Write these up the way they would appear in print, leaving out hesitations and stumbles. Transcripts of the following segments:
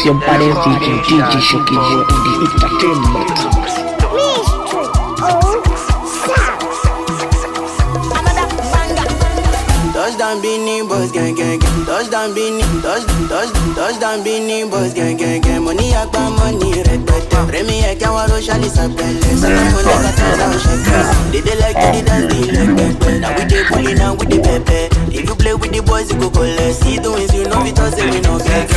It's your body's DJ Shoki here on the entertainment. Touchdown Benin boys gang gang gang. Touchdown Benin, touchdown Benin boys gang gang gang. Money akba money red red. Rema can't waro SrPLal. Some money got touchdown Shoki. They like to dance the leg. Now we dey bully now with the pepe. If you play with the boys you go collect. See the wins you know because they we no get.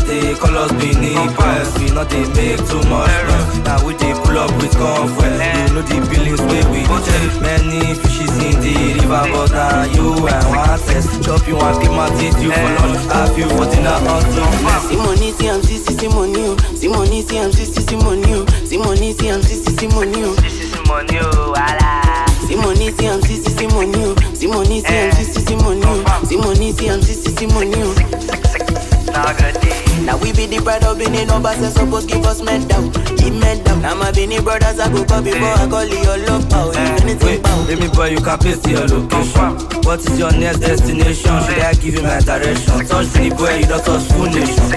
They call us Benin boys. We not they make too much noise. Now we dey pull up with comfort. You know the billings way we take. Many fishes in the river, but now you and one. Chop you and keep my teeth you for lunch. Have you for dinner on top. Simoni, see I'm Simoni. Simoni, see I'm Simoni. Simoni, see I'm Simoni. Simoni, wala. Simoni, see I'm Simoni. Simoni, see I'm Simoni. Simoni, see I'm Simoni. Now we be the pride of Benin, no boss supposed give us medal. Give medal. Now my Benin brothers I go call before I call you your love power. Anything power. Let me boy, you can paste your location. What is your next destination? Should I give you my direction? Touch Benin boy, you don't touch full nation.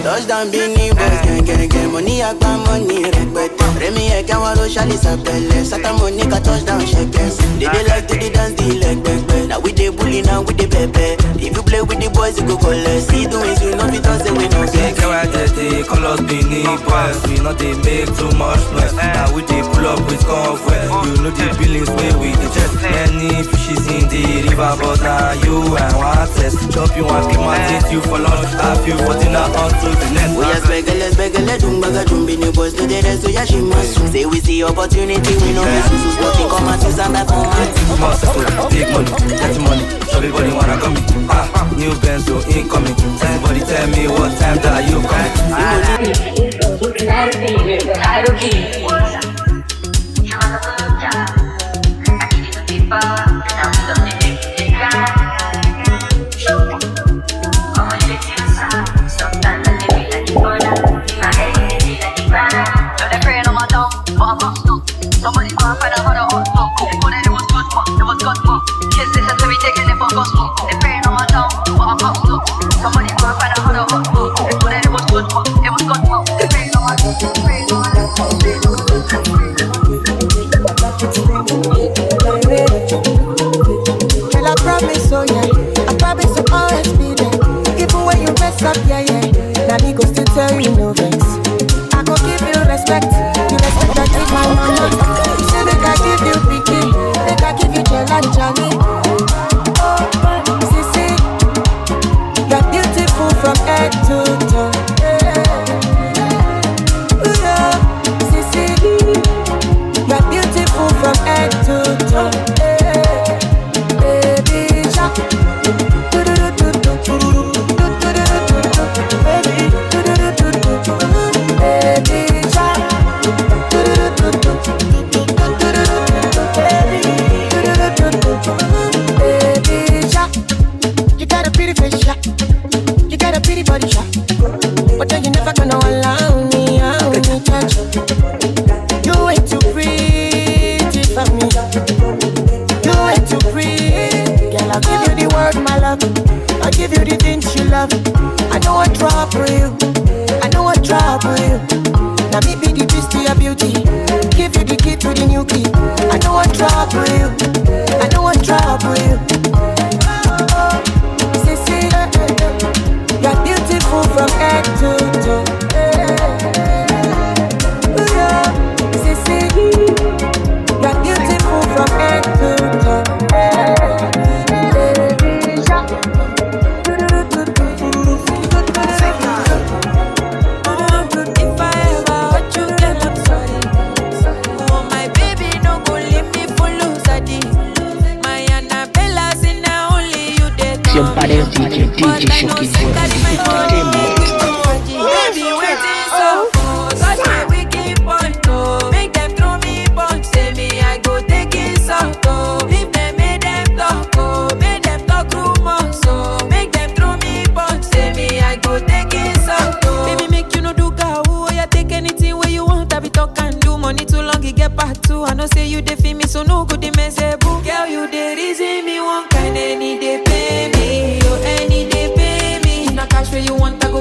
Touchdown Benin boys, gang gang gang. Money akba money red. Rema can't waro SrPLal. Sata money ka touchdown shakers. They like to dance the leg back. Now we dey bully now with the pepe. If you play with the boys you go collect. See the wins you know because they we no get. They call us Benin boys. We not they make too much noise. Now we dey pull up with comfort. You know the billings way we dey chest. Many fishes in the river, but now you and one test. Chop you and keep my teeth you for lunch. Have you for dinner until the next. We are spegele, dumbaga, Benin boys to the rest, so yeah, she must. Say we see opportunity, we know this is what we come out to stand by for man. Take money, get money. Everybody wanna come in. New Benzo incoming. Everybody tell me what time that you coming. Somebody want for the mother hot smoke. But it was good smoke, it was good smoke. Kiss this to be taking it for good smoke. They praying on my tongue, but I'm hot smoke. Somebody want for the mother hot smoke. But it was good smoke, it was good smoke. They praying on my tongue, praying on my tongue. Well, I promise, oh yeah, I promise to always be there. Even when you mess up, yeah, yeah. Now me go still tell you no vex. I go give you respect. You respect I give my mama. You say make I give you pikin, make I give you Jelani Jani. Sissy, you're beautiful from head to toe. Ooh, yeah. Sissy, you're beautiful from head to toe. Baby, shark. But then you never gonna allow me, touch. You ain't too pretty for me. You ain't too pretty. Girl, I'll give you the word, my love. I'll give you the things you love. I know what trouble you. I know what trouble you. Now me be the beast to your beauty. Give you the key to the new key. I know what trouble you. I know what trouble you. Sissy, you're beautiful from head to toe. Ooh, yeah. Sissy, you're beautiful from head to toe. If I ever hurt you, girl, I'm sorry. Oh, my baby, no go leave me for losadi. My Annabella's in now only you dead. It's your body's DJ Shoki here on the entertainment. Baby, waiting so for such a wicked point, oh. Make them throw me punch, say me I go take it out, oh. Leave them, make them talk, oh. Make them talk rumors, oh. Make them throw me punch, say me I go take it out, oh. Baby, make you no do gaoo, oh. Yeah, take anything where you want, I be talk and do. Money too long, it get back too. I know say you dey feel me, so no good, they mess a boo. Girl, you dey reason me one kind, any day pay me, oh, any day pay me. Now cash where you want, I go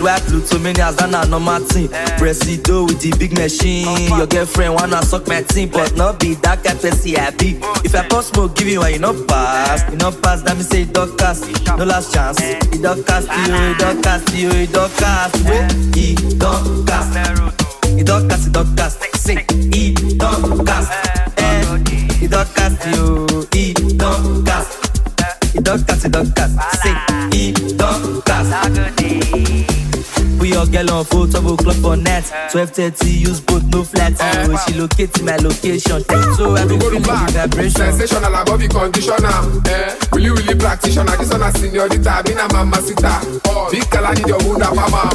Worldwide Plutomania's done a normal thing. Presido with the big machine. Your girlfriend wanna suck my team, but not be that kind of happy. If I post smoke, give you one, you not pass. You not pass, that me say it don't cast. No last chance. It don't cast you, it don't cast you, it don't cast. It don't cast. It don't cast, it don't cast. Say it don't cast. It don't cast you, it don't cast. It don't cast, it don't cast. Say it don't cast. Put your girl on full 12 o'clock for net. 12:30, use both, no flat. When she locate my location, so I don't feel the vibration. Sensational above the conditioner. Really practitioner. This one a señorita, been a mamacita. Big color need your wound up, mama.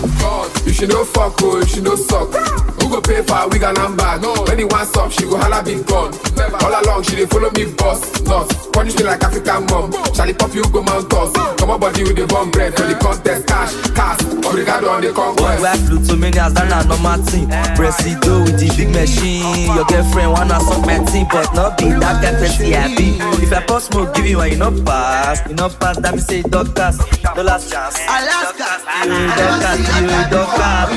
You should know fuck, oh, you should know suck. Who go pay for a wig and handbag? When he wants up, she go holla big gun. All along, she dey follow me boss. Nuts, punish me like African mom. Shallipopi, you go mount us. Come on, body with the bomb bread for the contest. Cash, obrigado on the conquest. Worldwide Plutomania's done a normal thing. Presido with the big machine. Your girlfriend wanna suck my team, but not be that kind of happy. If I post smoke, give you one, you not pass. You not pass, that me say it don't cast. No last chance. Alaska. Don't cast you, don't cast.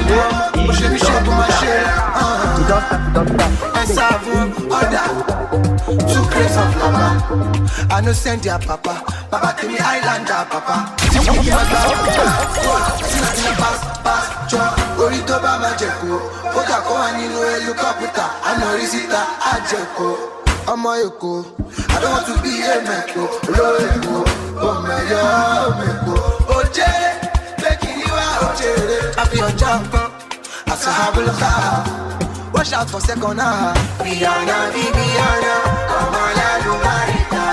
Two crates of lava. I no send their papa. Papa give me Islander, papa. Pass, Orito Bama Jeko. Oka ko aninu helicopter. I know Risita Ajeko. I'm a Yoko. I don't want to be a Meko. Loreko. Oh my God, Oje. Making you out, Oje. I feel jump. I saw how we look out. Watch out for second half. Biana, Bibiana, come on, Lumarita.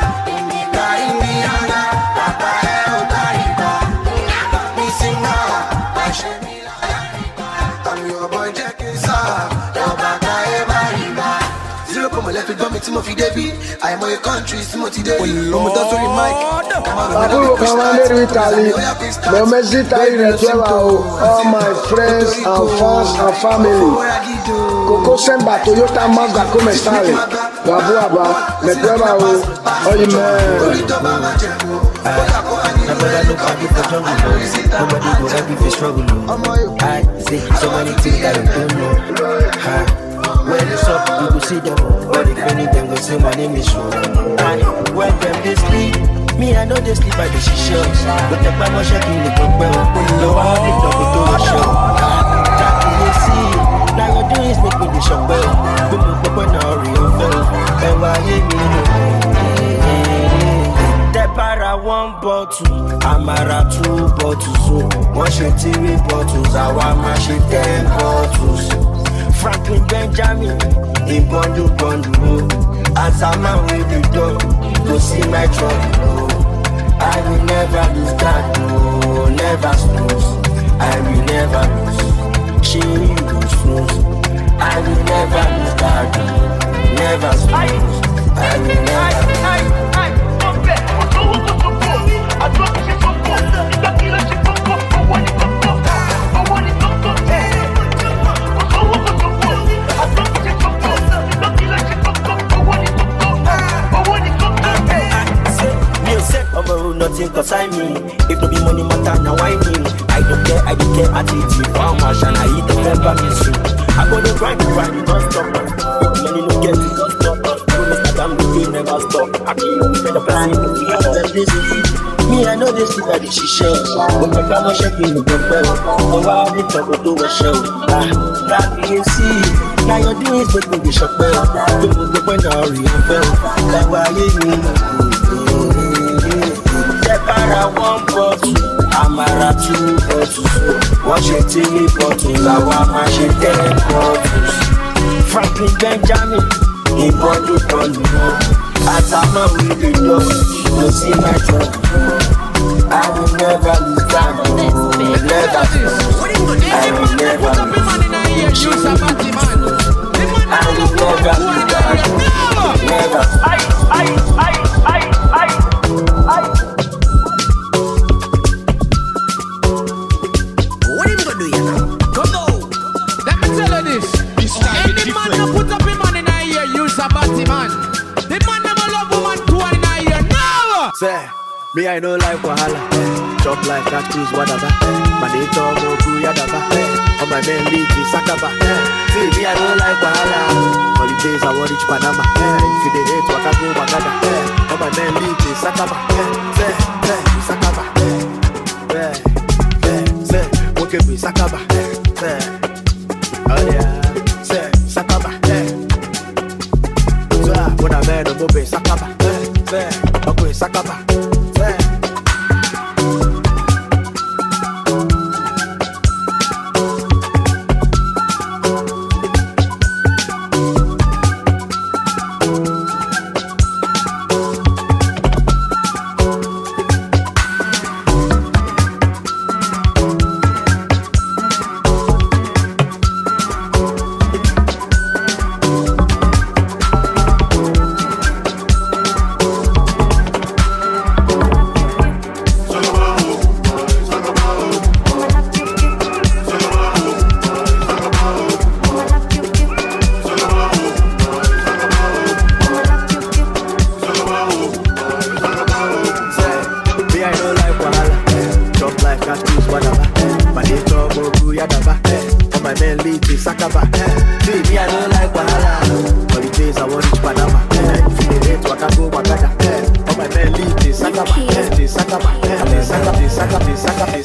Indiana, Papa, Otarita. Missing now, I'm your boy, Jack is up. Your back, Mariba. Zero come left with Bummy Timothy Davy. I am your country, Timothy Davy. I'm a doctor in Mike. Aburo Kamanderi Italy, Memezita Irejewa, all my friends and fans and family. Koko Semba Toyota Mazda come style. Wabuaba, Mekweba o, Oyime. Nobody look at you for jungle, nobody go help you for struggle. I say so many things that you don't know. When it's up, you go see them, but if anything, go say my name is Shoki. And when them they sleep, me I know they sleep by the shisha. But the mama shaking the company, no I have to go to a show. That you see, now your doings make me the shock bell. But now real fell, and why you the para one bottle, Amara 2 bottles, so one shit 3 bottles, Awama shit 10 bottles. Franklin Benjamin, in bundle, as a man with the dog, go see my trouble. I will never lose that, no, never snooze. I will never lose, she will snooze. I will never lose that, never snooze. I will never lose. Nothing concern me. If no be money matter, now I mean. I don't care attitude. How much and I eat the member me soon. I go to grind, don't stop. Money no get it, don't stop. Promise that I'm the game, never stop. I keep the plan to be me, I know this is the shisha. But my grandma shaking the bell. Oh, I need to go to a show. That you see. Now you're doing is making the shock bell. Don't go when I real bell. Like why you para 1 bottle, Amara 2 bottles, wash it 3 bottles, Awama shit 10 bottles. Franklin Benjamin, in bundle, as a man with the dog, go see my trouble. I will never lose that, never lose. I will never lose. I will never lose that, never. Say, me I know like Wahala, chop like cactus, whatever. Manito Moku Yadaba, on my man Liji Sakaba. See me, I don't like Wahala. Holidays, I want reach Panama. If you dey hate, waka go Bagada. On my man Liji Sakaba. Sakaba. Okay, be Sakaba. Oh yeah, Sakaba. When I man, I'm going Sakaba. Okay, Sakaba.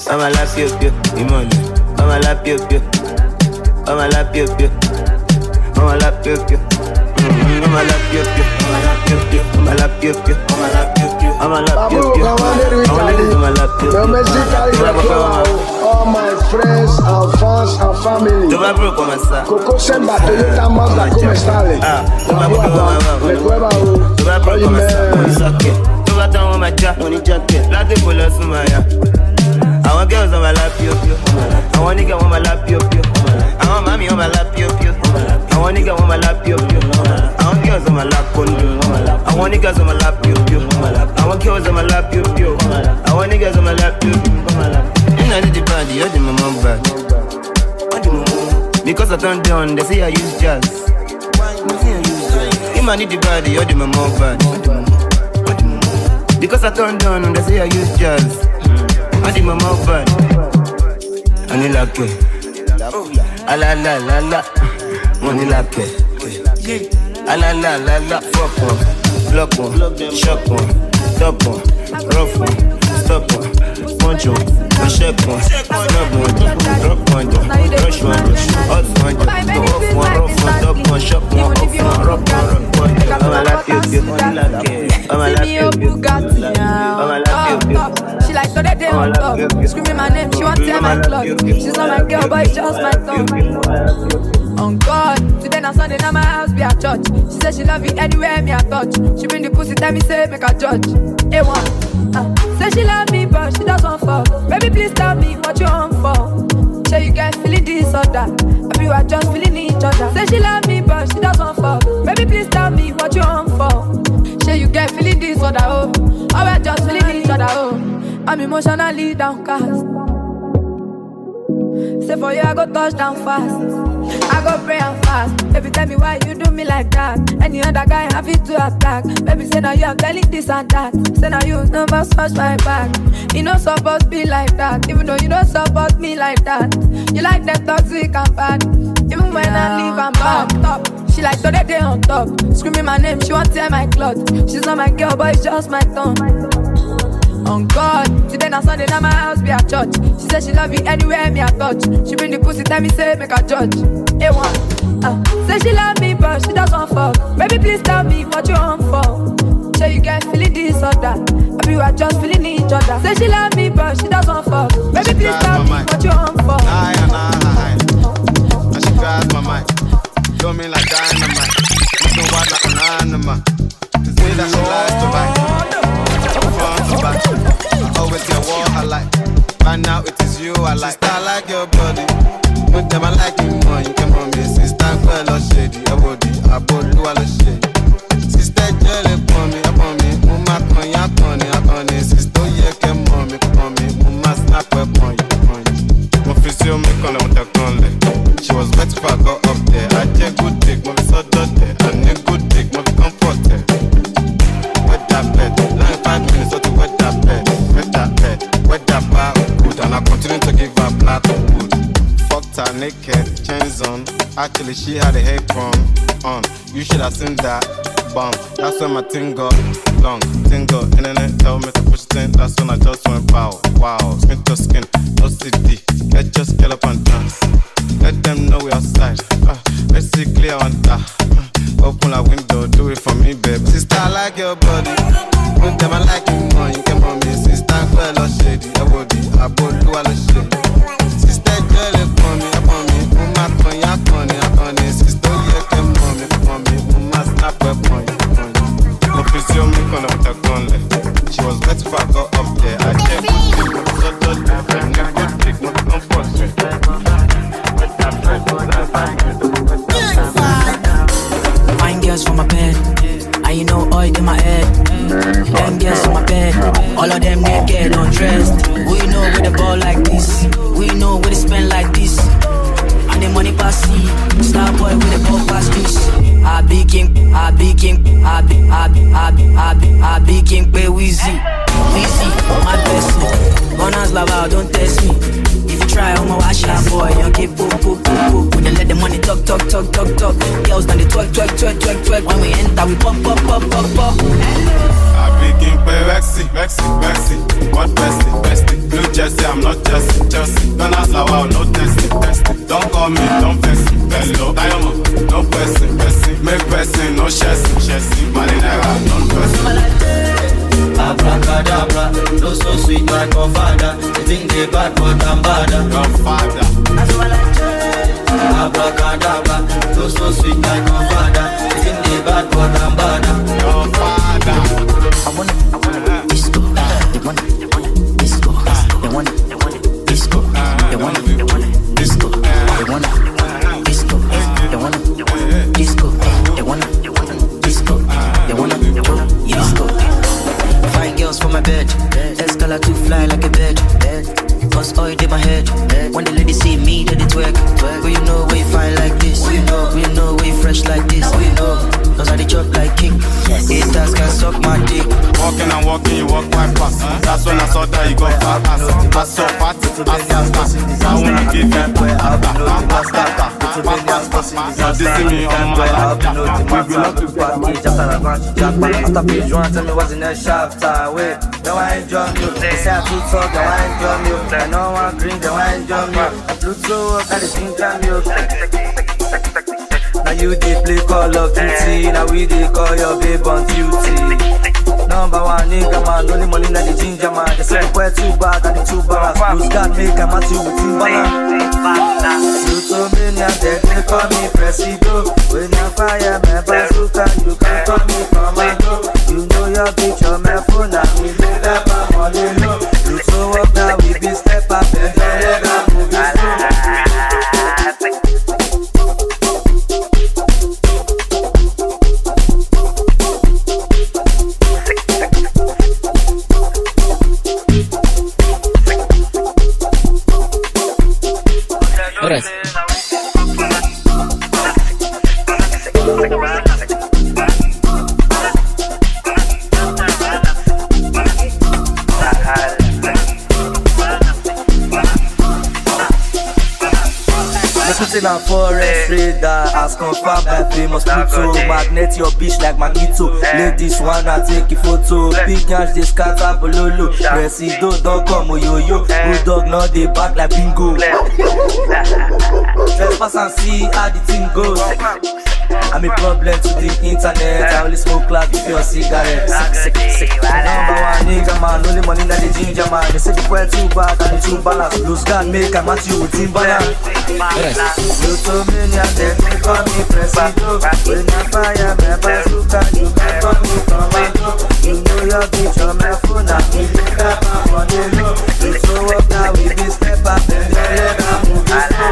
I'ma lap you, Imon. I'ma lap you, I'ma lap you, I'ma lap you, I'ma lap you, I'ma lap you, I'ma lap you, all my friends and fans and family. Coco Semba Toyota Mazda come style. I want girls on my lap, I want nigga on my lap, I want mommy on my lap, I want nigga on my lap, I want girls on my lap, I want niggas on my lap, I want girls on my lap, I want niggas on my lap, I need the body, you're the mama bad. Because I turned down, they say I use jazz. I need the body, you're the mama bad. Because I turned down, they say I use jazz. I did my mouth bad. I need like it. La la la la. Money like it. La la la la. Fuck one, block one, shock one, top one, rough one, stop one, punch one, shake one, snub one, drop one, rush one, hot one, go off one, rough one, top one, shock one, off one, rock one. I'ma lap you, I'ma lap you, She like so that they on top. Screaming my name, she want to tear my clock. She's not my girl, but it's just my thumb. On God, today na Sunday, now my house be a church. She said she love you anywhere me I touch. She bring the pussy, tell me say make a judge. A1, say she love me, but she doesn't fuck. Baby, please tell me what you on for. Say you guys feeling this or that. Maybe we are just feeling each other. Say she love me, but she doesn't fuck. Baby, please tell me what you on for. Say you guys feeling this or that. Oh, or we are just feeling each other. Oh. I'm emotionally downcast. Say for you I go touch down fast. I go pray and fast. Baby tell me why you do me like that. Any other guy have it to attack. Baby say now you are telling this and that. Say now you never touch my back. You not supposed to be like that. Even though you don't support me like that. You like them toxic and bad. Even when I leave I'm back. She like so that they on top. Screaming my name, she want to tear my clothes. She's not my girl but it's just my tongue. On God, today na Sunday, now my house be a church. She said she love you anywhere me I touch. She bring the pussy, tell me say make a judge. A1, say she love me but she doesn't fuck. Baby please tell me what you on for. Say you guys feeling this or that. Maybe we are just feeling each other. Say she love me but she doesn't fuck. Baby please tell me what you on for. And she grabs my mind. Do me like dynamite. You know what like an animal. This way that she likes to ride. I always get what I like. Right now it is you I like. Sister, I like your body. With them I like you more. You come on me, sister, girl, or shady. Your body, I bought you all the shade. Sister, girl, upon me, mama, con ya, sister, yeah, come on me, mama, snap up on you. My physio, me call her with a conle. She was wet if I got up there. I take good dick, my so dirty. I need good dick, my comfort. Wet that bed, long 5 minutes, so to wet that bed, wet that bar, good, and I continue to give her her naked, chains on. Actually, she had a apron on. You should have seen that bump. That's when my thing got long. Thing got internet, tell me to push thing. That's when I just went wow, wow. Skin to skin, no CD. Let's just get up and dance. Let them know we outside. Let's see clear on that. Open a window, do it for me, babe. Sister, I like your body. With them, I like you more. You can on me, sister, girl, or shady. Your body, I bought you all the shady. Sister, girl, upon me, upon me. Uma, con, ya, con, ya, con. Sister, you can on me. Uma, snap, upon you. No pressure, me, con, up, ta, con, le. She was better if I got up there. I can't put it, so don't have it. No good trick, no comfort. Fine girls from my bed, and you know oil in my head. Them girls on my bed, all of them naked, undressed. We know where the ball like this, we know where they spend like this. And the money pass see, star boy with the ball pass this. I be king, I be king, I be king, pay Weezy, my best. Gunners love out, don't test me. If you try, I'ma wash out, boy. You keep poop. We don't let the money talk. Girls done the twerk. When we enter, we pop. I begin pay Vexy. What bestie? Blue Jersey, I'm not Jersey. Don't ask how wow, no testing. Don't call me, don't vex me. Hello, diamond, no pressing. Make pressing, no chessing. Marinera, non pressing. Abracadabra, no so sweet like your father. You think they bad but I'm badder. Your father. Abracadabra, no so sweet like your father. You think they bad but I'm badder. Your father. I wanna disco. They wanna disco. They wanna disco. They wanna disco. They wanna disco. They wanna disco. They wanna disco. They wanna disco. Fine girls for my bed. Escalate to fly like a bird. Cause oil in my head. When the ladies see me, then they twerk. But you know we fine like this. We know we fresh like this. Cause I dey chop like king. Haters can suck my dick. Walking, you walk quite fast. That's when I saw that you got fat ass. I saw fat, I wanna give you You're dissing me on my lap. We've been up to party, just a ranch, after page one, tell me what's in the chapter. Wait, the wine jump you. They say I too talk, the wine jump you. I know one green, the wine jump you. I flew so up, and the thing jam you. Now you dey play Call of Duty, now we dey call your babe on duty. Number one nigga man, only money na the ginger man. They say we're too bad and the too bad. Lose God make a match you with Timbaland. You told me now that they call me Presido. When you fire my bazooka, you can call me Commando. You know your bitch on my phone, now we live up my money low. You so up now we be step up and then I'm moving slow. In a forest radar, as confirmed by famous Pluto. Magnet your bitch like Magneto. Ladies wanna take a photo. Big hands they scatter bololo. Presido don't come yo. Bulldog now they back like bingo. Trespass and see how the thing goes. I'm a problem to the internet. I only smoke like if you're a cigarette. Number one nigga man, only money na the ginger man. They say the boy too bad and the too balance. Lose God make a match you with Timbaland. You told me ya they call me Presido. When I fire my bazooka, you can call me Commando. You know your bitch on my phone, now we live up my money low. You so up now we be step up and then I'm moving slow.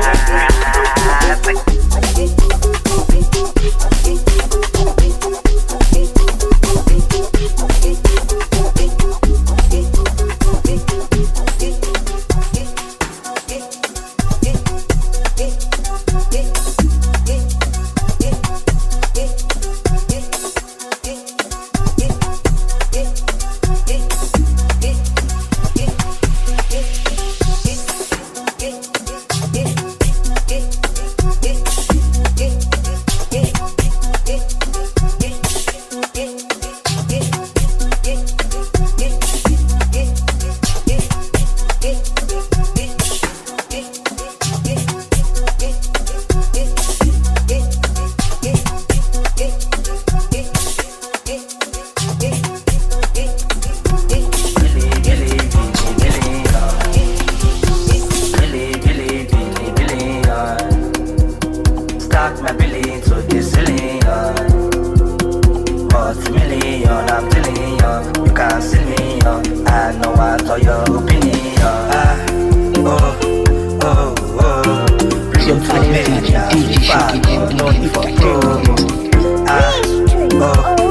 want your opinion. Your talent, DJ Shoki, no need for promo.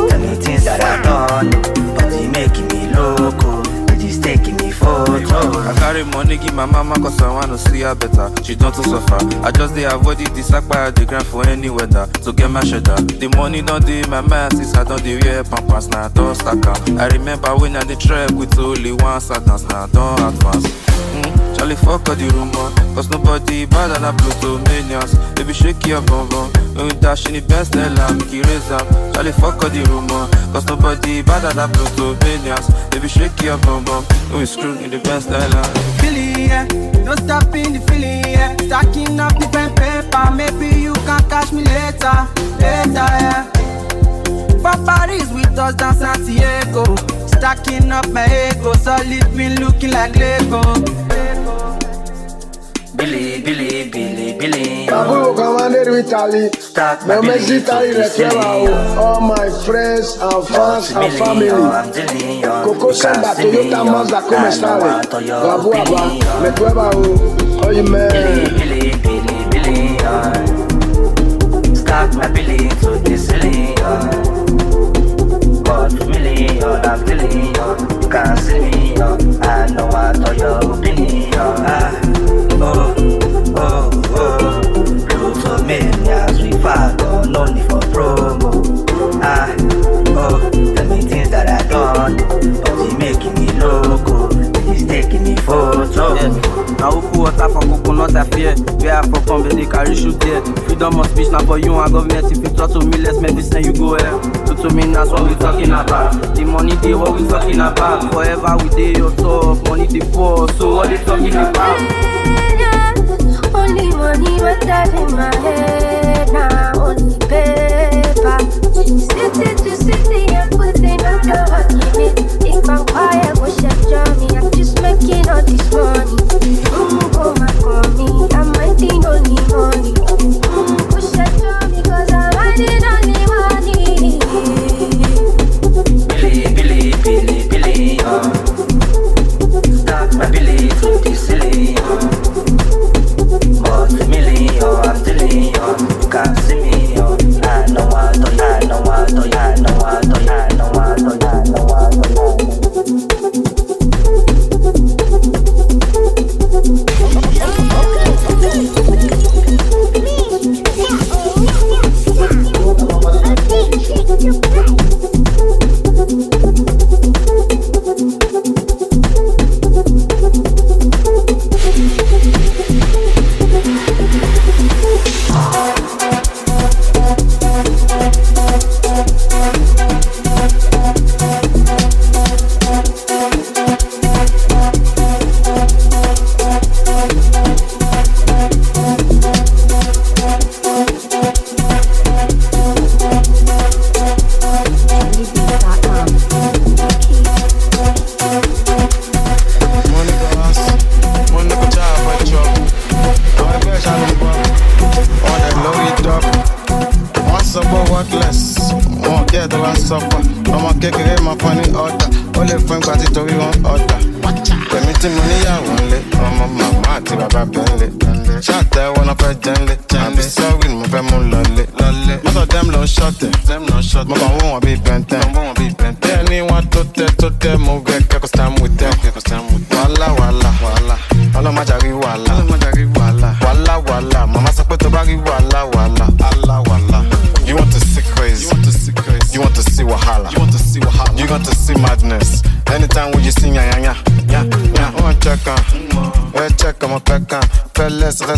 Tell me things that I done, but it making me loco. It is taking me photo. I carry money, give my mama cause I wanna see her better. She don't to suffer. I just they avoid it, this by the ground for any weather. To get my shredder. The money don't do my masses, I don't do wear pampas, now don't stack up. I remember when I the trap with only one sadness, now don't advance. Charlie fuck all the rumor, cause nobody bad than a Plutomanians. Baby shake your bum bum, when we dash in the best Ella, make it raise up. Charlie fuck all the rumor, cause nobody bad than a Plutomanians. Baby shake your bum bum, when we screw in the best Ella. Feeling, yeah, don't stop in the feeling, yeah. Stacking up different paper, maybe you can catch me later, yeah. For Paris with us down Santiago, stacking up my ego, solid been looking like Lego. Billy. Babu commander Italy. Me Italy SrPLal. All my friends and fans and family. Coco Samba Toyota Mazda come stare. Babu aba me tueba o. Oh man. Billy. Stack my Billy to the ceiling. But million, I'm billion. You can't see me. I know what your opinion. Plutomanians, we follow, no need for promo. Tell me things that I done, but it's making me loco. It's taking me photo. Now who put water for coconut affair? Where I from come, they carry shoot there. Freedom of speech now for you and government. If you talk to me, let's make this thing you go here. To me, that's what we talking about. The money they what we talking about. Forever we day your top, money they pour. So what they talking about? Only money but that in my head now. Only paper. City to city and putting up the work in it. If I'm quiet, what's your journey? I'm just making all this money. Oh my mommy, I'm making only money. What's your journey? Cause I'm running only money. Billy, Stack my Billy to the ceiling. But million, I'm telling you, you can't see me. I know what to.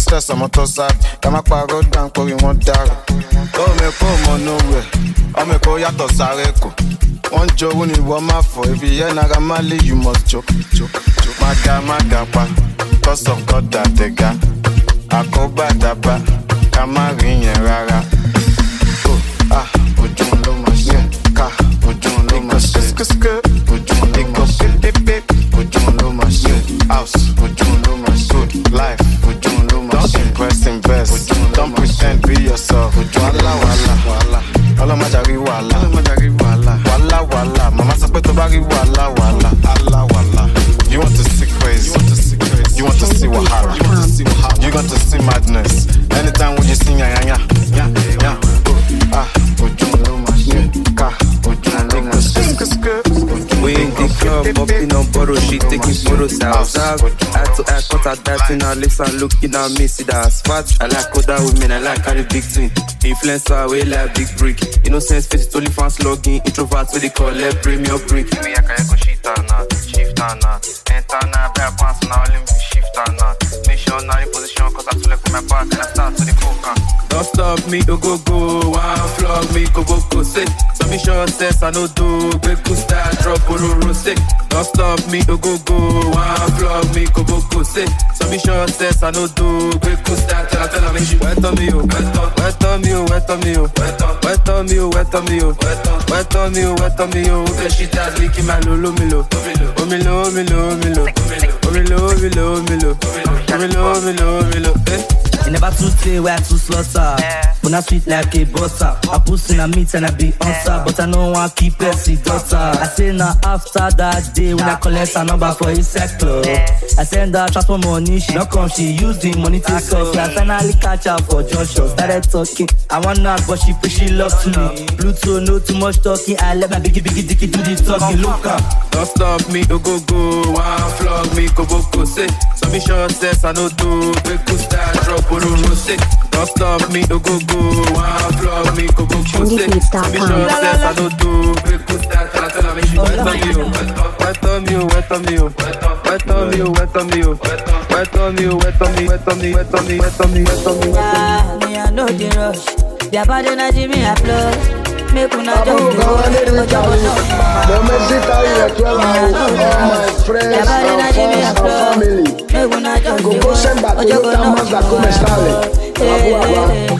Stress I'm to sad. Come up a road down for you want that. Oh me come nowhere. Oh me call ya to Sareko. One joke when you want my for. If you ain't a mali, you must choke. Maga, cause of God that they got. I go back that back. Come on, rara. Ujun lo machine. Ujun lo machine. Ujun lo machine. Ujun lo machine. House. Ujun lo machine. Life. Don't impress, invest. Don't pretend, be yourself. Walla. All my jari walla. Walla. Mama said to bari walla. You want to Moros out. Eye to eye, cut out that in our lips and looking at me, see that spot. I like other women, I like carry big thing. Influencer, we like big brick. Innocence face it only fans logging. Introverts, where they call it premium brick. Me, I can go shifter now, enter now, bear pants now, let me shifter now. Make sure now in position, cause I too left my back and I start to the coca. Don't stop me, go, one flog me, go, say. Some sure says I know do, break to start, drop, say. Don't stop me, go, one flog me, go, say. Some sure says I know do, break to start, tell me, wet on me, wet on me, wet on me, wet on me, wet on me, wet on me, wet on me, okay, she does lick my lolo, milo, omilo, You never too say where to slaughter. When I sweet like a butter, I put in a meat and I be on top. But I know I keep Pepsi daughter. I say now after that day when I collect a number for his sector, I send her transfer money, she don't come, she use the money to suck. I finally catch her for Joshua, started talking. I want her but she loves me. Bluetooth, no too much talking. I let my biggie dicky do the talking. Look up. Don't stop me, go, one flog me, go, say. Some sure says I know do, break to start, drop, say. Don't stop me, go, one flog me, go, say. Some sure says I know do, break to start, tell me, wet on me, wet on me, wet on me, wet on me, wet on me, wet on me, wet on me, wet on me, wet on me, wet on me, wet on me. Yeah, me I know the rush. Their body na Jimmy applaud. Make una jump the road. The Mesita is 12 hours. All my friends and family. Coco Semba, Toyota Mazda, come stale.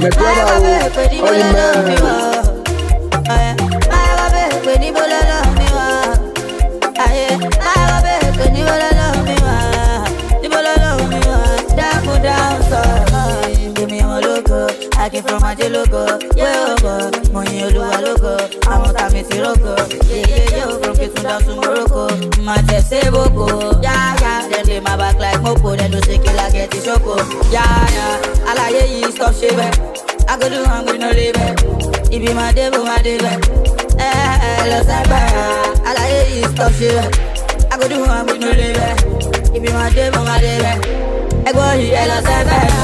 Me cueva, oye me. I came from a logo, yeah, money logo. I'm a Tamiti logo, yeah, from Kitun down to Morocco. My chest say boko, yeah. Then they my back like Mopo, then do shake it like get it choco, yeah. I like you stop shaving. I go do I'm gonna leave it. It be my devil, Los Angeles. I like you stop shaving. I go do I'm gonna leave it. It be my devil, I go here, Los Angeles.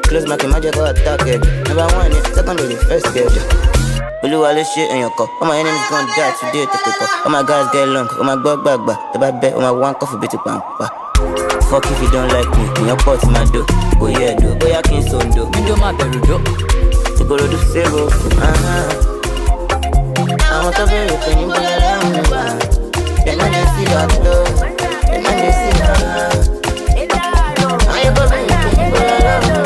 Close my magic attack it. Never want it, second to the first girl. Blue all this shit in your cup. All my enemies gon' die today to pick up. All my guys get long, all my bug. The bad bet, all my one coffee bit to pampa. Fuck if you don't like me, in your pot my do. Go yeah do, go ya king son do. Me do my beru do. To go to the zero, I want to be with you, but I don't know. Then I just see that love, then I just see that love. I go be with you, but I don't know.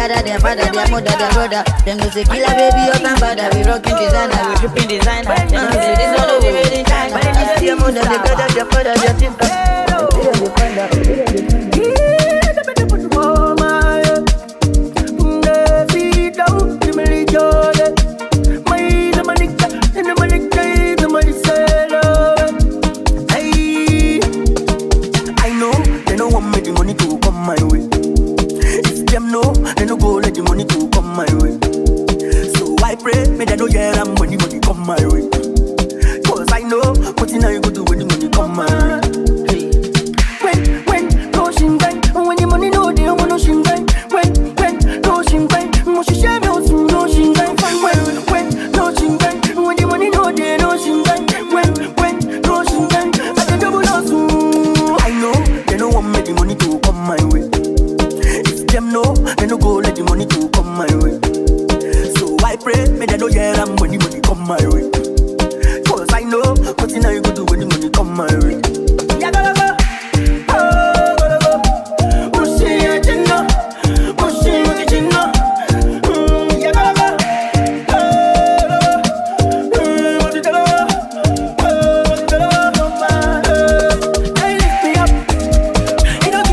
Their father, their mother, their brother. Them go say killer baby up and father. We rockin' designer, we drippin' designer. Them go say this one will be made in China. This your mother, their brother, their father, their sister. I know they don't want me the money to come my way. Them know, they no go let the money to come my way. So I pray, may they know yeah I'm when the money come my way. Cause I know, what you know you go do when the money come my way. When, no shingbai, when the money no they want no shingbai. When, no shingbai, most you share me also no shingbai. When, no shingbai, when the money no they no shingbai. When, no shingbai, I can double also. I know, they don't want me the money to come my way. Them know, they no go let the money to come my way. So I pray, may they know yeah I'm when the money come my way. Cause I know, what you know you go do when the money come my way. Yeah, gotta go. Oh, gotta go. Mushi ya jinna, mushi ya jinna. Yeah, gotta go. What you gotta go? They lift me up. You know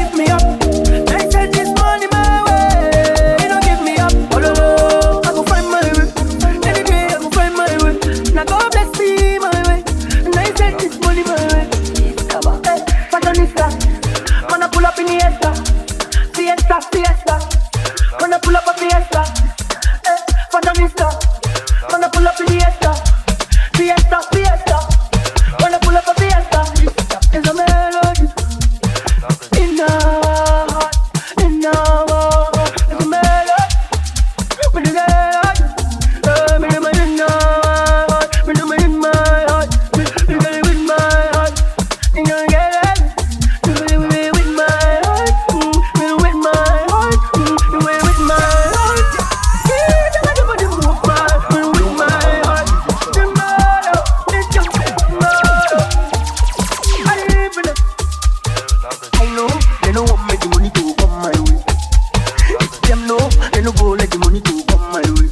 They don't want make the money to come my way. If them know, they no go let the money to come my way.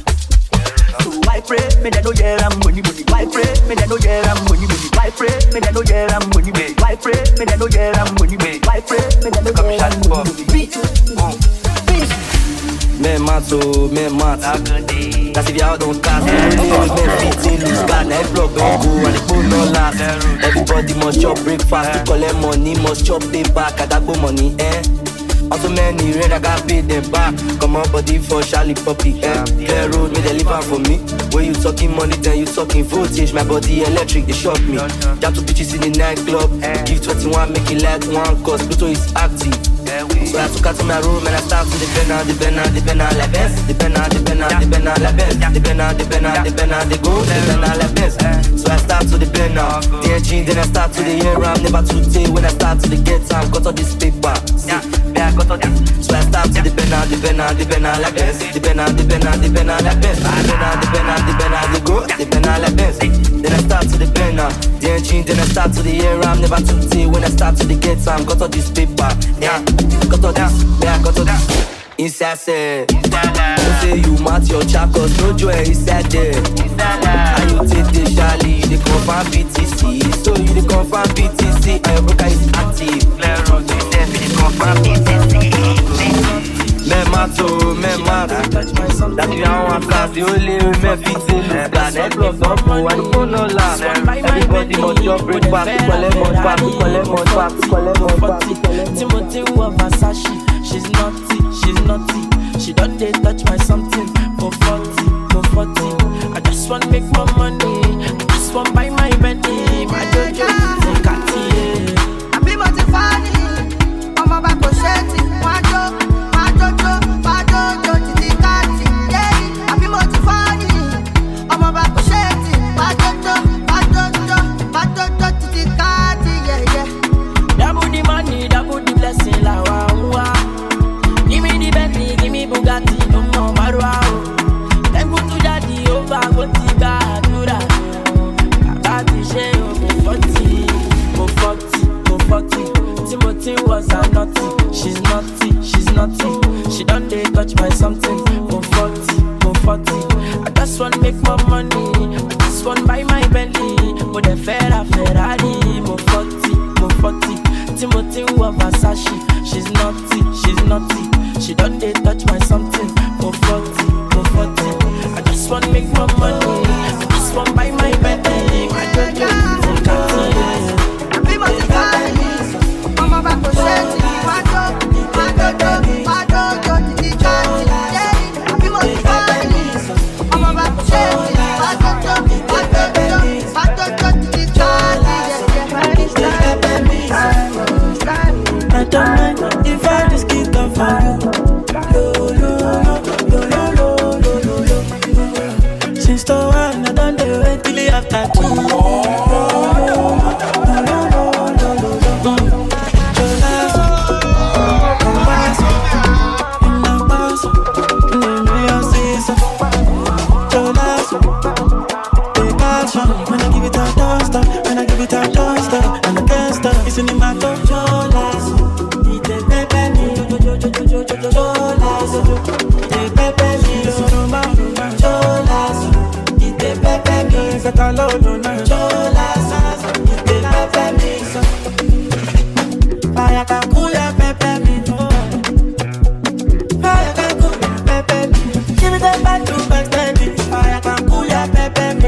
So I pray, me they know yeah I'm money. I pray, me they know yeah I'm money. I pray, me they know yeah I'm money. I pray, me they know yeah I'm money. I pray, me they know yeah I'm money. Men mat, men mat. That's if y'all don't cast. Men fit in this car. Now plug and go and the phone no last. Everybody must chop breakfast. To collect money, must chop paper. Kadagbo money, Also many red, I got paid them back. Come on body for Shallipopi, Clear road, me deliver for me. When you talking money, then you talking voltage. My body electric, they shock me. Jump to bitches in the nightclub. Give 21, make it like one, cause Pluto is active. So I took her to my room and I start to the pen la baisse. The pen la baisse. The go, la baisse. So I start to the pen now. The engine, then I start to the air. I'm never too day when I start to the get time. Got all this paper. So I start to the pen la baisse. The pen la baisse. The go, la baisse. Then I start to the pen now. The engine, then I start to the air. I'm never too day when I start to the get time. Got all this paper. Got all this, got all this. Inside say, don't say you mat your chakos, no joy inside there. And you take the Charlie, the confirm BTC. So you the confirm BTC, and your broker is active. Clear road, you say the confirm BTC. Men mat, that you are one class, the only way men fit in this class. That block don't go, and you go no last. Everybody must just break back, to collect more back. Timothy of Versace, she's naughty. She done they touch my something for 40. I just want make more money. I just want buy my Bentley. My Jojo, take a tea. I be motivated. I'm about to shake it. My Jojo, take a tea. Yeah, I be motivated. I'm about to shake it. My Jojo, take a tea. Yeah. Double the money, double the blessing, la wa. Give me the Bentley, give me Bugatti, no more Marwa. Then go to daddy, over, go to God, do that. About the share, go 40. Timothy was a naughty. She's naughty. She done they touch my something. Go 40. I just want make more money. I just want buy my Bentley. But the Ferrari, go 40. Timothy was Versace. She's naughty. She done they touch my something. Go 40. I just want make more money. I just want buy my Bentley. My Jojo, take a tea. Be motivated. I'm about to shake it. My Jojo, take a tea. Yeah, be motivated. I'm about to shake it. My Jojo, take a tea. I don't mind if I just keep them for you. Since the one I done the way till the after two. When I give it a don't stop, and I can't stop. It's in my controllers. It take pepper me, cholas. It pepper me, cholas. It take pepper me, cholas. It take pepper me. Fire can cool ya pepper me. Fire can cool ya pepper me. Give it a bad to back steady. Fire can cool ya pepper me.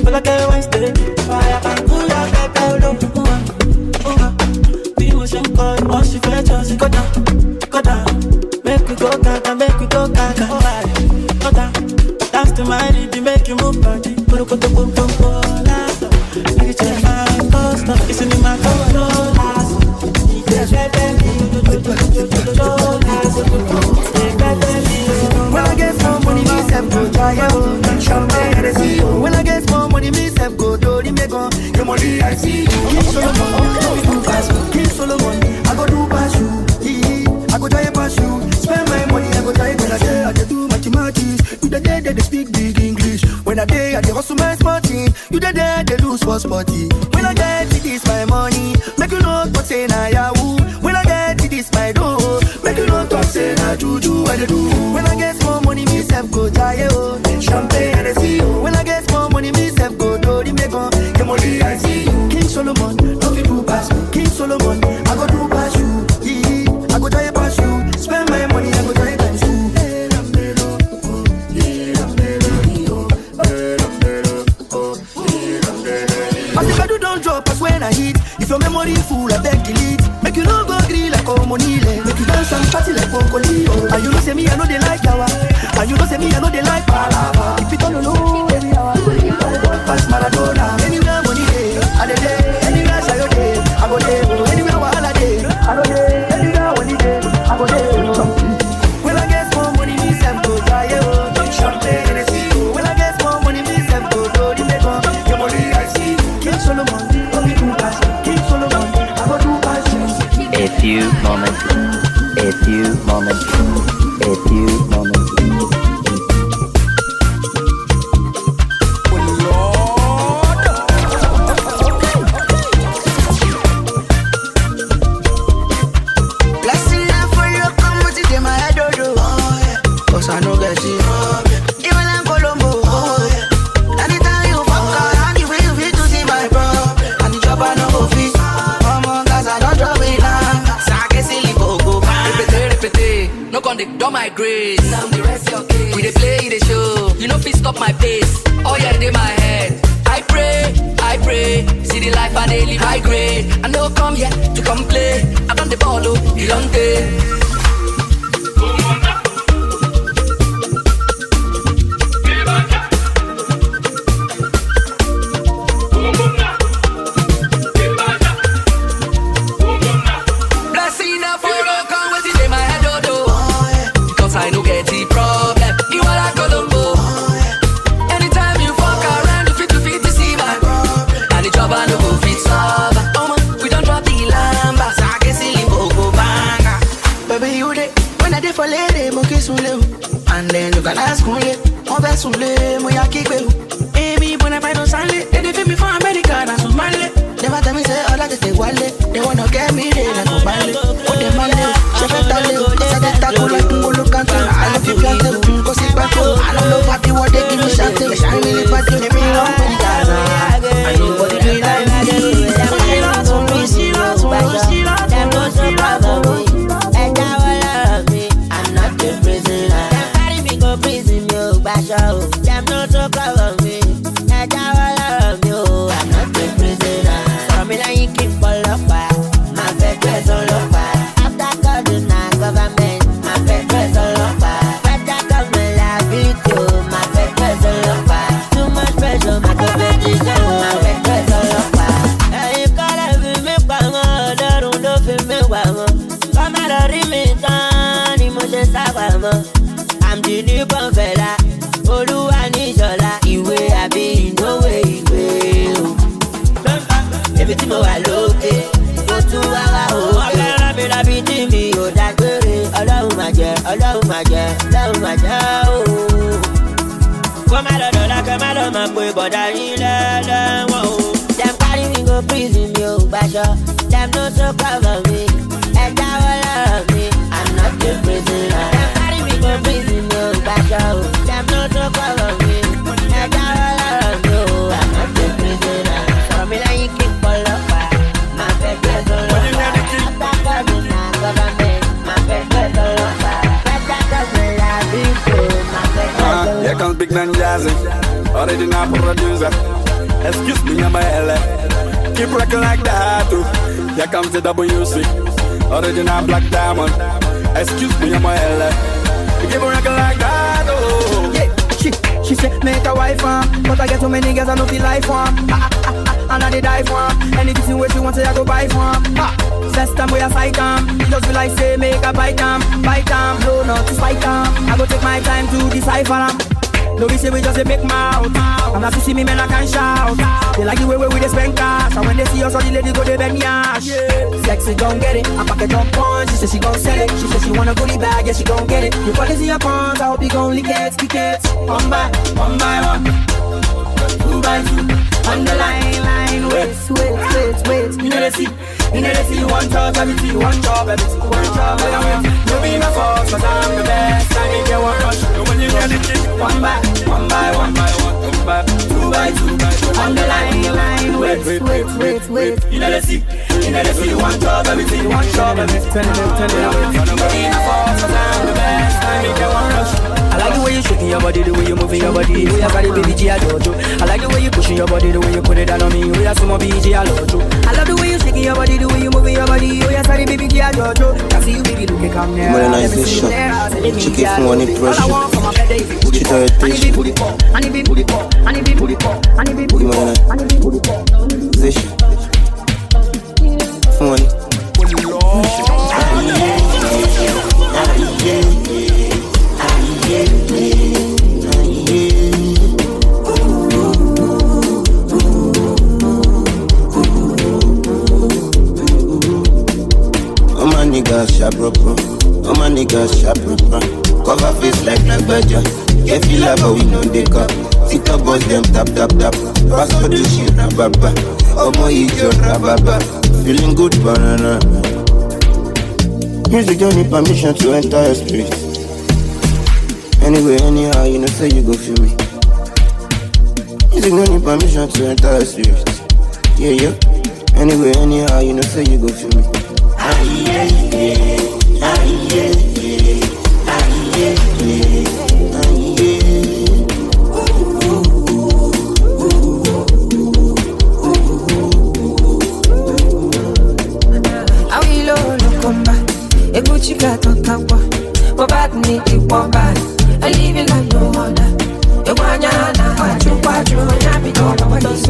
Feel like I want steady. Fire can cool ya pepper me. Be motion call, once you fetch us, go down. Make we go gaga. Alright, go down. Dance to my rhythm, make you move body. Put a boom, make it check my coaster. It's in my controllers. When I get some money, me self go try it. When I get more money, me self go do the make on. Your money I see. Keep Solomon, I go do pass you. I go try pass you. Spend my money, I go try. When I day, I do mathematics. You the day they speak big English. When I day, I hustle my smarting. You the day they lose for sporty. When I get this my money, make you know what say na yahoo. When I get this say na juju what they do. When I get more money, me self go die oh. Champagne and I see you. When I get more money, me self go do the make on. Get money I see you. King Solomon, no fit do pass me. King Solomon, I go do pass you. I go try pass you. Spend my money, I go try times you. As if I do don't drop, as when I hit. If your memory full, I beg delete. Make you no go green like Omonile. Make you dance and party like Poncolio. And you know say me, I know they like yawa. And you know say me, I know they like palava. If you don't know, every hour pass Maradona. Anywhere money day, I dey day. Anywhere Sayo day, I go day. Anywhere Wahala day, I go day. Anywhere money day, I go day. When I get more money, me self go die. Champagne and I see you. When I get more money, me self go do the make on. Your money I see you. King Solomon, don't be too fast. King Solomon, I go do pass you. A few moments, a few moments, a few moments. Blessing now for you, come with it in my head, oh, yeah. Cause I know get you. Even in Colombo, oh, yeah. Anytime you fuck around, you feel to see my problem. And the job I know go fit. Come on, guys, I don't drop it now. Asake, Shallipopi, Repete, no conduct, don't my grace. Now the rest your case. We dey play, they show. You know, fit stop my pace. Oh yeah, they my head. I pray. See the life I dey live, I grade. I know come here to come play. I done the ball, oh, you don't take. Blessing now for you, come with it in my head, oh, because I know get the problem. You are like Colombo. Anytime you fuck around, you fit to see my problem. And the job I know go fit solve. Oh man, we don't drop the lamba. Asake, Shallipopi, banga. Baby, you dey. When I dey for lady, mo kiss you. And then you can ask me, on va soule, mo ya kick you. Amy, when I find on Sunday, they feel me for America, that's what man. Never tell me say all that they wallet. They wanna get me there, like a ballet. Oh, they man, SrPLal, cause I get taco like Ngolo Kante. I love you, plant it, cause it's back home. I don't know what they want, they give me shot. They shine me like bad, they bring up in Gaza. I know what they do like me. Them no so proud of me. And I will love me. I'm not a prisoner. Them carry me go prison, yo, bash out. Them no so proud of me. And I will love me, oh, I'm not a prisoner. So me like you keep all up, my bed dress all up. After God, government, my bed dress all up. Better come and love it, yo, my bed dress all up. Too much pressure, my competition, my bed dress all up. Hey, gotta be me, come on. Come out of me, Tani, Moshe Savama. I'm the new fella. Oluwa ni Shola. Iwe abi no way. Everything mo wa lókè. Go to our home. Ọ̀gá mi la bí tí mi ò dágbére. Ọlọ́run máa jẹ́ ooo. Kó má lọ dọ̀la kẹ́ má lọ máa pe bọ̀dá yín lẹ́lẹ́wọ̀n o. Dem carry me go prison mi ò gbàṣọ. Dem no so proud of me. And I will love me. I'm not a prisoner. Dem carry me go prison mi ò gbàṣọ o. Dem no so proud of me. And I will love me o. I'm not a prisoner. Sọ̀rọ̀ mi lẹ́yìn kí n pọ̀ lọ́pàá. Máa fẹ́ gbé sọ́lọ́pàá. Àtàkọ́ mi náà government. Máa fẹ́ gbé sọ́lọ́pàá. Better come and love it o. Máa fẹ́ gbé sọ́lọ́pàá. Here comes Big Man Jazzy, original producer. Excuse me, I'm a LA. Keep rocking like that too. Here comes the WC, original Black Diamond. Excuse me, I'm a LA. Keep rocking like that oh. Yeah, she said make a wife but I get so many girls I know feel life and I did die for anything where she wants say I go buy for First time we a fight just be like say make a bite no not to fight I go take my time to decipher no we say we just a big mouth and as you see me man I can shout they like the way we dey spend cash and when they see us all the ladies go they bend yash sexy gon' get it I pack it on punch she say she gon' sell it she say she wanna goodie bag yeah she gon' get it you probably see your cons I hope you gon' lick it one by one 2 by 2 on the line wait you know they see you want job everything you want job everything you want job you be my fault You know they see one job, everything, one job, everything. Tell them. I like the way you shaking your body, the way you moving your body. We are carry baby G, I love you. I like the way you pushing your body, the way you put it down on me. We are some BG, I love you. I love the way you shaking your body, the way you moving your body. We are carry baby G, I love you. I see you, baby, look at come there. Modernization. Chicken from one impression. Cheat orientation. Modernization. Phone. All my niggas sharp proper. All my niggas sharp proper. Cover face like Badger. Get feel but we know they cut. Sit up boss them tap. Pass for the shit rababa. Oh my eat your rababa. Feeling good banana. Music don't need permission to enter your spirit. Anyway, anyhow, you know say you go feel me. Music don't need permission to enter your spirit. Yeah. Anyway, anyhow, you know say you go feel me. I live it like no other. You want ya na what you happy to come with us. I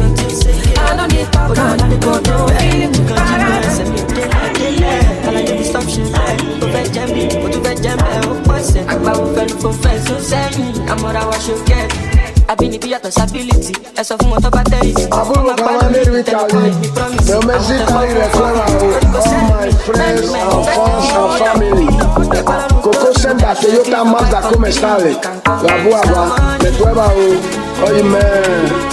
don't need popcorn, I don't go no way. I like the disruption. To vet jam, to vet jam, what's it? I'm about to for friends, so send me. I'm what I want you get. I've been the ability. As of what about that is. No mercy, all my friends and fans and family. Coco Senda, Toyota Mazda, come stale. La Boaba, me prueba, oye, man.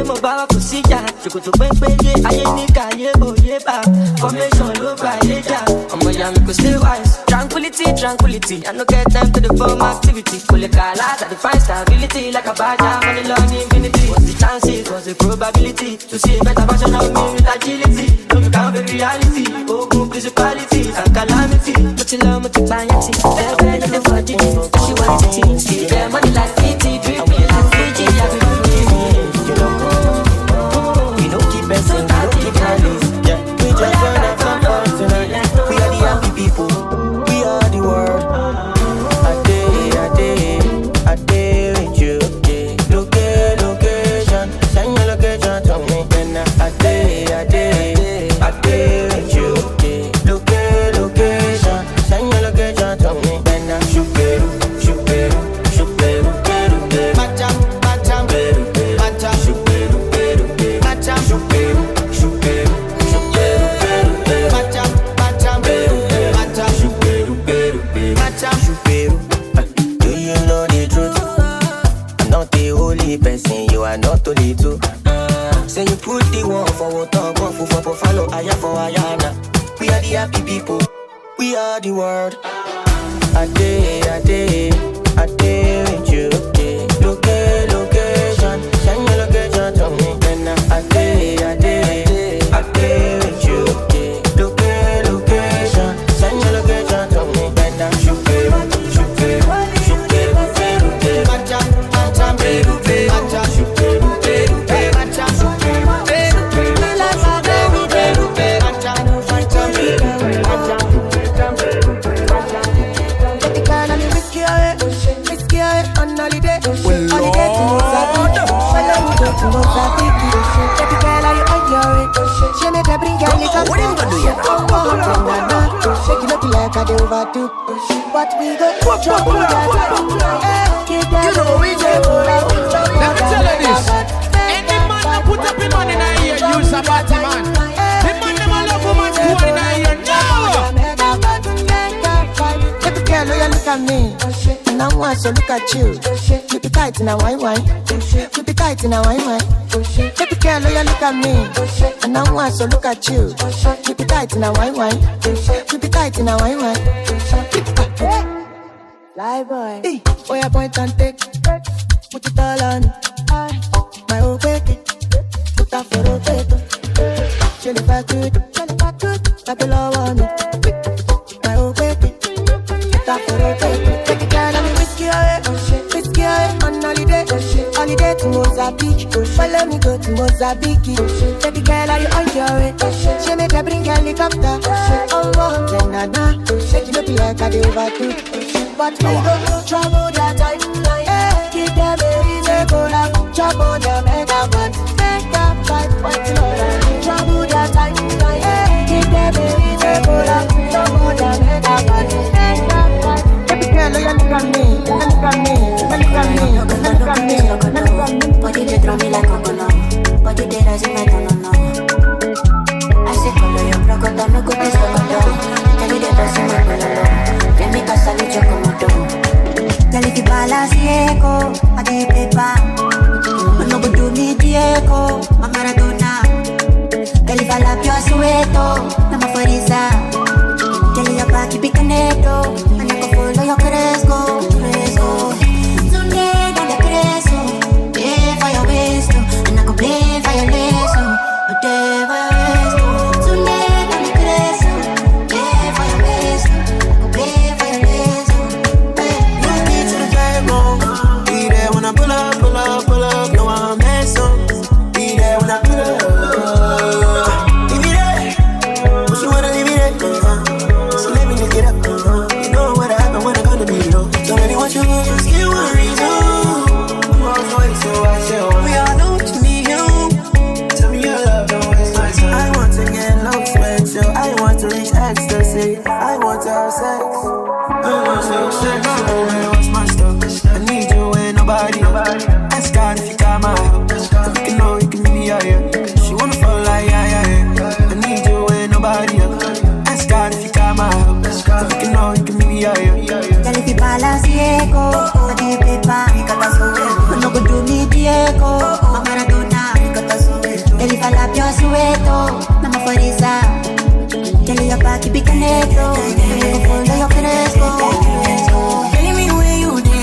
Mo bá wa kò sí jà, ṣòkòtò pẹ́ńpẹ́lẹ́, ayé ní káyé òye bá, formation ló bá ayé jà, ọmọ ìyá mi kò stay wise. Tranquility, I no get time to the form activity. Kò lè kà láti define stability, like a badger, money long infinity. What's the chances, what's the probability, to see a better version of me with agility. Don't you count the reality, ogun principalities and calamity. Mo ti lọ, mo ti gbàyàntì, bẹ́ẹ̀ ló dé fọ́jú, she want it, bẹ́ẹ̀ money like fiti, dripping like Fiji, yàgbé fún mi. What we go trouble that. You know we do. Let me tell you this. Any man that put up in money in a year, use a party man. The man never love woman to one in a year. No. Baby girl, you look at me. And I want to look at you. Keep it tight in a wine. Keep it tight in a wine. Baby girl, look at me. And I want to look at you. Keep it tight in a wine. Keep it tight in a wine. Fly boy. Hey, oh yeah, point and take. Put it all on. My old baby. Put that for a paper. Chill if I could. Like a law on it. My old baby. Put that for a paper. Take it down and me whiskey away. Whiskey away on holiday. Holiday to Mozambique. Follow me go to Mozambique. Take it girl, are you on your way? She make her bring helicopter. Oh, then nana. Shake it up like I do overdo. But we go trouble that time. Keep them reasonable. Trouble them megaphone. Make that fight. Trouble that time. Keep them reasonable. Trouble them megaphone. Make that fight. Baby girl, look at me. Look at me. Look at me. Look at me. Look at me. Body they throw me like coconut. Body they rise in my no. I say color your crocodile. No good is crocodile. Tell you they dress in my color. Let me cast a little comodo. Tell if you balance echo, I get paper. But no go do me Diego, my Maradona. Tell if I lap your sueto, na mafariza. Tell you your back, keep it caneto. And I go follow your cresco. Someday down the cresco. Pay for your waist, and I go pay for your lace. Pay for your waist. Someday down the cresco. Pay for your waist, I go pay for your lace. Be there when I pull up, no one mess up. Be there when I pull up. Leave me there, but you wanna leave me there. So let me look it up. You know what happened when I gonna be low. So many want you, just give one reason. I'm all for it, so I say, we all know what you need, you. Tell me your love, don't waste my time. I want to get low, sweat, so I want to reach ecstasy. I want to have sex. I want to have sex. What's my stuff? I need you and nobody. Ask God if you got my help. So we can know you can meet me out here. She wanna fall like yeah. I need you and nobody. Ask God if you got my help. So we can know you can meet me out here. Tell if you balance Diego, I get paper. But no go do me Diego, my Maradona. Tell if I lap your sueto, na mafariza. Tell you your back, keep it caneto. And I go follow your cresco. Tell me where you there,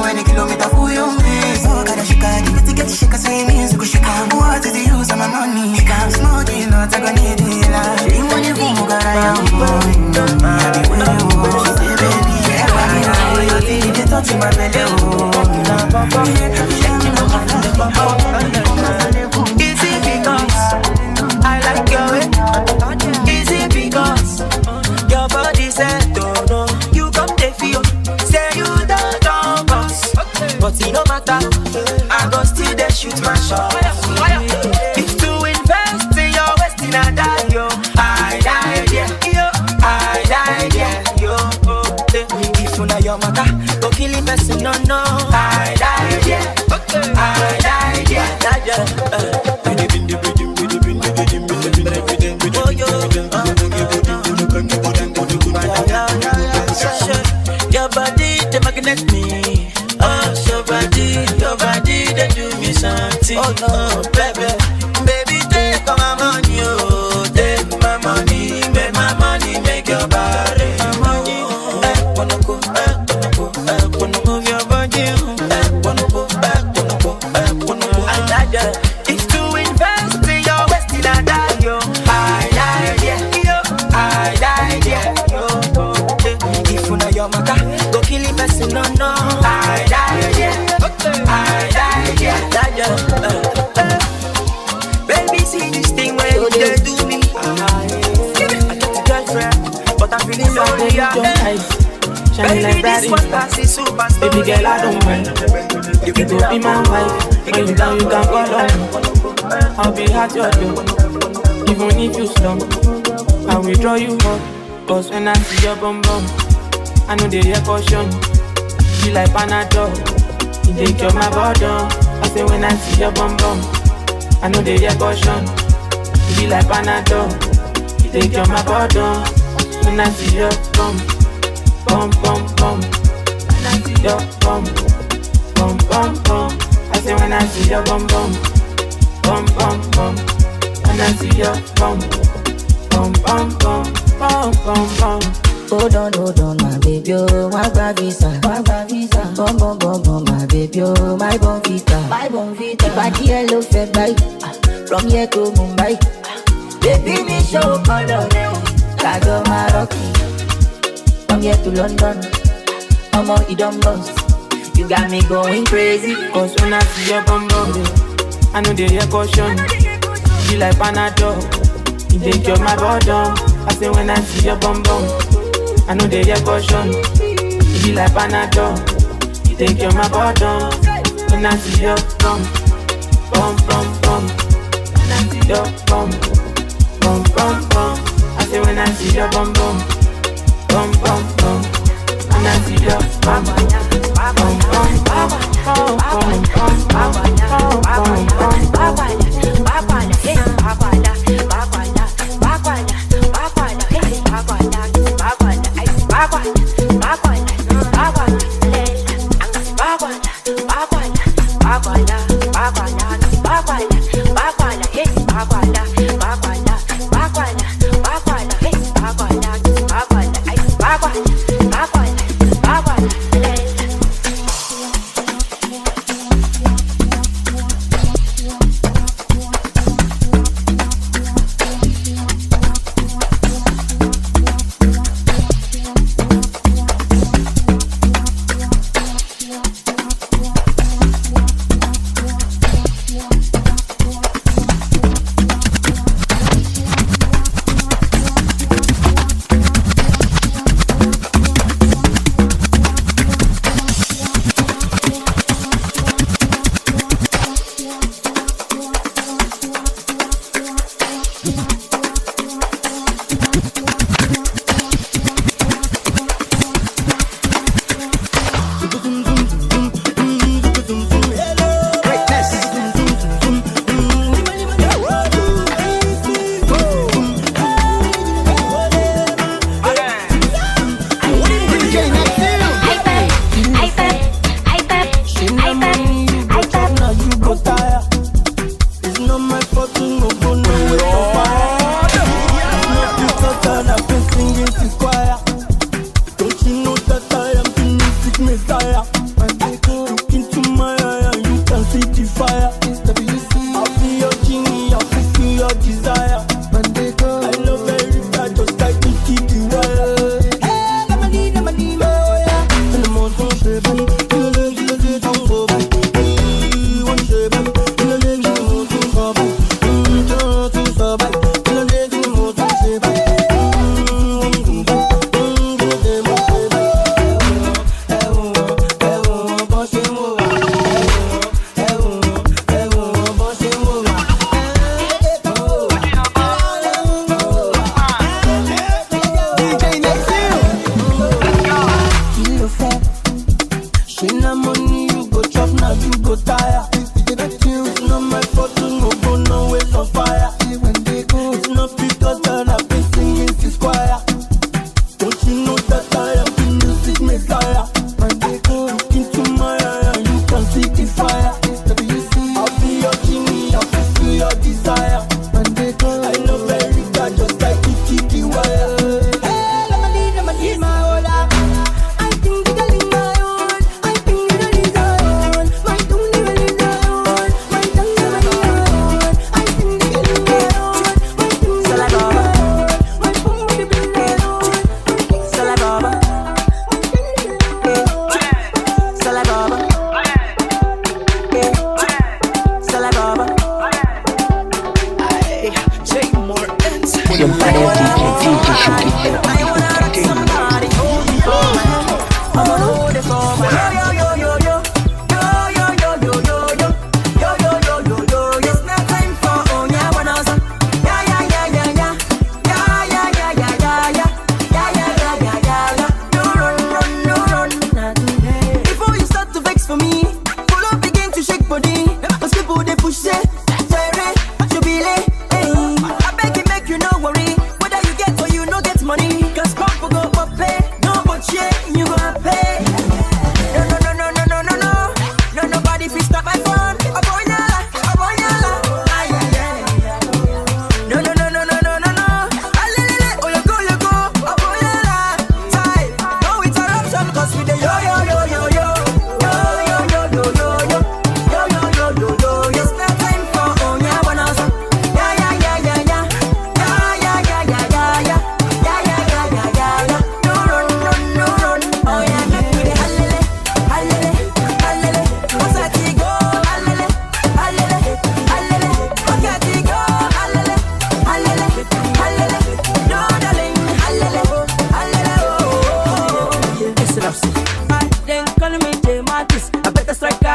any kilometer for you, miss. Oh, gotta shika, get the shika, say me, so go shika. What is the use of my money? I'm smoking, not I gonna need it. She want you for God, I am born. I be with you, she say, baby, yeah, you think they touch my belly, Is it because I like your way? Is it because your body said, don't know? You come to feel, say you don't know us. But it no matter, I go still there shoot my shot. If to invest in your waist in a die, yo, I die, yeah, I die, yeah, yo. If you know your matter, go kill him, person, no, I die, yeah, I die, yeah, your body, they magnet me. Oh, your body, they do me something. Oh no, baby, take all my money, oh, take my money, make my money, make your body. Wanna move your body, wanna go, if to invest in your waist in a die, yo, I die, yeah, I die, yeah, yo. If you know your matter, go kill him, person, no, I die, yeah, I die, yeah, baby, see this thing where you do me. I got a girlfriend, but I'm feeling lonely, baby, this one passes super slow. Baby girl, I don't mind. You can be my wife. Anytime you can call on me, I'll be at your door. Even if you slump, I will draw you up. Cause when I see your bum bum, I know they hear caution. She like Panadol, you take care of my bottom. I say when I see your bum bum, I know they hear caution. She like Panadol, you take care of my bottom. when I see your bum, bum, bum, bum. When I see your bum, bum, bum, bum. I say when I see your bum, bum, bum, bum, bum. When I see your bum, bum, bum, bum, bum, bum, bum. Hold on, my baby, oh, my visa, bum, bum, bum, bum, my baby, oh, my bonvita. If I hear love fed by, from here to Mumbai, baby, me show color, Kago Maroki. From here to London, I'm on Idom Bus. You got me going crazy. Cause when I see your bum bum, I know they hear caution. You like Panadol, you take care of my bottom. I say when I see your bum bum, I know they hear caution. You like Panadol, you take care of my bottom. When I see your bum, bum, bum, bum. When I see your bum, bum, bum, bum. I say when I see your bum bum, bum, bum, bum. When I see your bum, bum, bum, bum, bum, bum,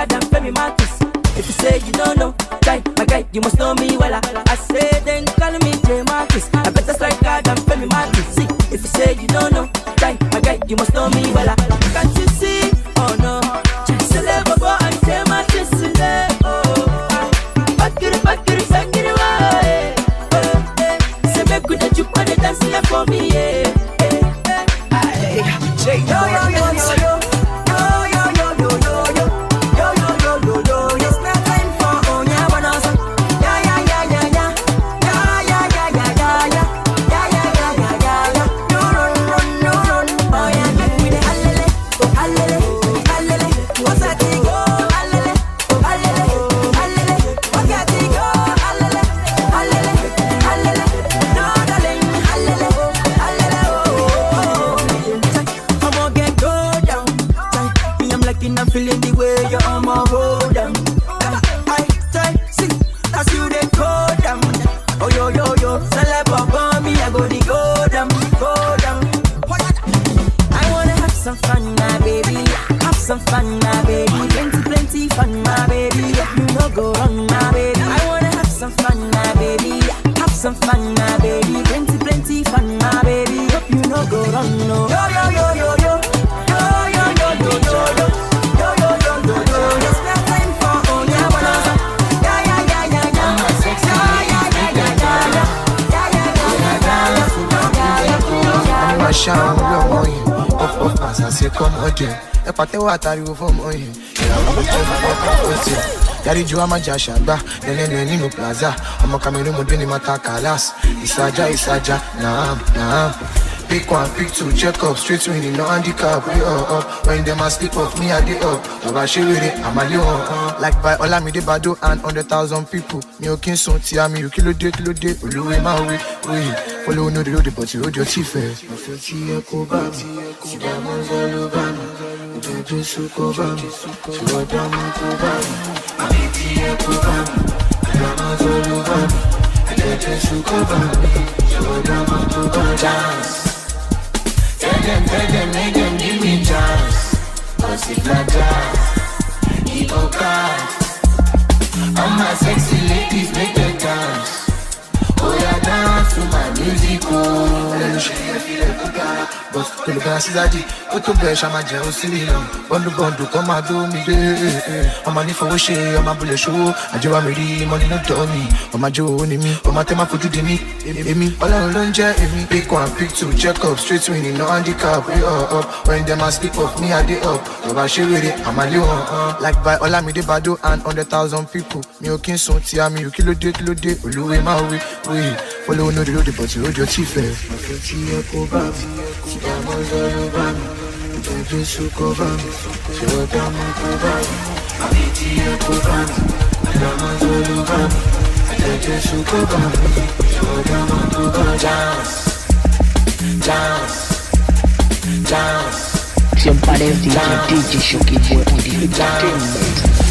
card and pay me markets. If you say you don't know, try my guy, you must know me well. I say then call me J Marcus. I better strike card and pay me markets. See, if you say you don't know, try my guy, you must know me well. Can't you see? Oh no, Celebo go and J Marcus. Oh, back it, sang it away. Say make good that you put it dancing for me, yeah. Feeling the way you're on my hold them. I try, see, as you they call them. Oh yo, Shallipopi, me, I go the go them. I wanna have some fun, my baby. Have some fun, my baby. Plenty fun, my baby. You no go wrong, my baby. I wanna have some fun, my baby. Have some fun, my baby. Plenty fun, my baby. Hope you no go wrong, no. Yo. Shout your money, up, as I say, come again. A party water you for money. Yari Joa Majashaba, then no plaza. I'm a Cameroon Mudini Matakalas. Isaja, nah. Pick one, pick two, check up, straight winning, no handicap. We up. When them a slip off, me I dey up. Tabashi with it, I'm a leon. Like by Olamide Bado and 100,000 people. Me okay, so tia me, you kilo day. Uluwe my way. Follow no the road, but you hold your teeth first. I feel tia koba, si diamonds all over me. Ujeju sukoba, si wa diamond koba. I feel tia koba, diamonds all over me. Ujeju sukoba, si wa diamond koba. Dance. Tell them, make them give me chance. Cause if not jazz, he go cast. All my sexy ladies make them dance. Oh yeah, dance to my music, oh. Let me show you feel like a guy. But to the dance is a D. Put to bed, I'm a jail silly long. Bondo, come and do me day. I'm a need for a share, I'm a bullet show. I do a ready, money no dummy. I'm a Joe, only me. I'm a tema for to me. All alone, me. Pick one, pick two, check up, straight winning, no handicap. We up. When them a slip off, me I dey up. Tabashi with it, I'm a leon. Like by Olamide Bado and 100,000 people. Me okay, so tia me, you kilo day. Uluwe my way. Follow no the road, but you hold your teeth first. I feel tia koba, si diamonds all over me. Ujeju sukoba, si wa diamond koba. I feel tia koba, si diamonds all over me. Ujeju sukoba, si wa diamond koba. Dance. Somebody DJ Shoki boy on the entertainment.